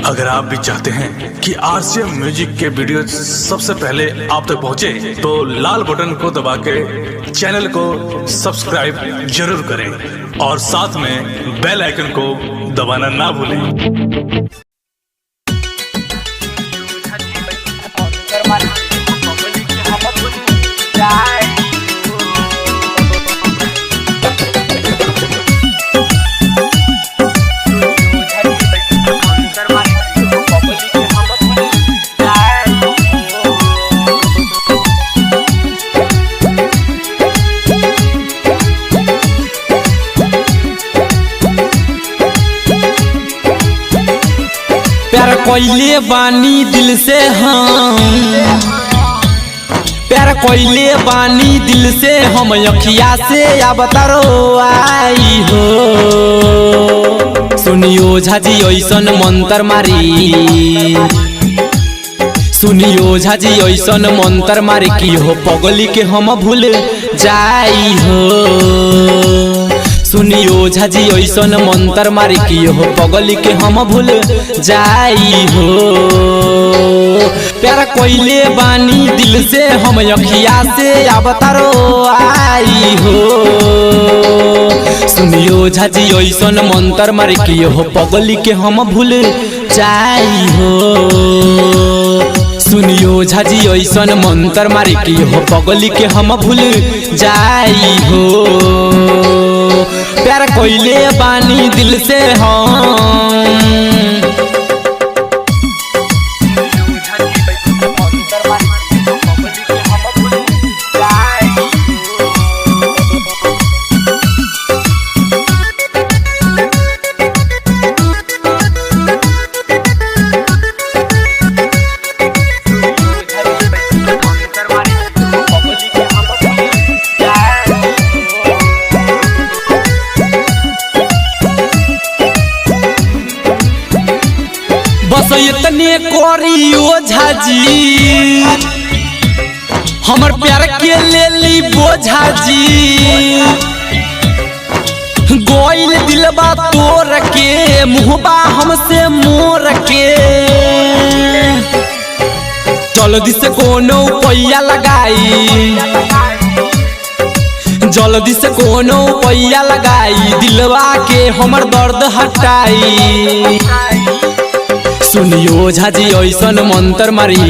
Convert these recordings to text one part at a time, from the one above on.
अगर आप भी चाहते हैं कि आरसीएम म्यूजिक के वीडियो सबसे पहले आप तक पहुंचे, तो लाल बटन को दबा के चैनल को सब्सक्राइब जरूर करें और साथ में बेल आइकन को दबाना ना भूलें। प्यार कोइले बानी दिल से हम, प्यार कोइले बानी दिल से हम, अखिया से अब तारो आई हो। सुनियो झाजी ऐसन मंतर मारी, सुनियो झाजी ऐसन मंतर मारी की हो पगली के हम भूल जाई हो। सुनियो झाजी ऐसन मंतर मारी की हो पगली के हम भूल जाई हो। प्यार कोइले बानी दिल से हम, अखिया से अब तारो आई हो। सुनियो झाजी ऐसन मंतर मारी की हो पगली के हम भूल जाई हो। सुनियो झाजी ऐसन मंतर मारी की हो पगली के हम भूल जाई हो। प्यार कोइले बानी दिल से हम, बस इतने करियो झाजी हमर प्यार के ले ली बोझाजी। गोइल दिलबा तोड़ के मुहबा हमसे मोर के, जल्दी से कोनो पैया लगाई, जल्दी से कोनो पैया लगाई, दिलवा के हमर दर्द हटाई। सुनियो झाजी ऐसन मंतर मारी,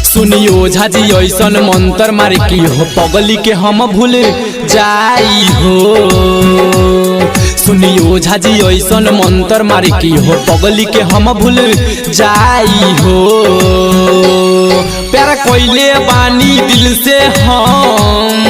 सुनियो झाजी ऐसन मंतर मारी की हो पगली के हम भूल जाई हो। सुनियो झाजी ऐसन मंतर मारी की हो पगली के हम भूल जाई हो। प्यार कोइले बानी दिल से हम,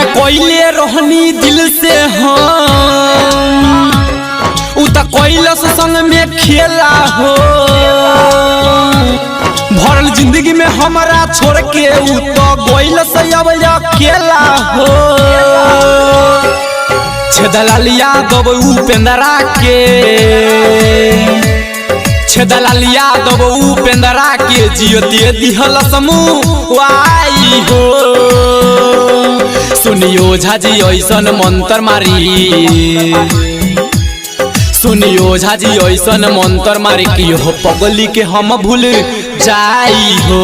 कोइले रोहनी दिल से हम, उता कोइलस संग में खेला हो। भरल जिंदगी में हमारा छोड़ के उता कोइलस अब अकेला हो। छेदलालिया दब उपेंद्रा के, छेदलालिया दब उपेंद्रा के, जियते दिहल समूह आई हो। सुनियो झाजी ऐसन मंतर मारी, सुनियो झाजी ऐसन मंतर मारी की हो पगली के हम भूल जाई हो।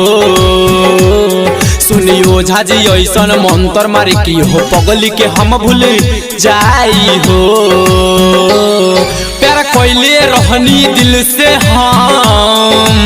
सुनियो झाजी ऐसन मंतर मारी की हो पगली के हम भूल जाई हो। प्यार कोइले रहनी दिल से हम।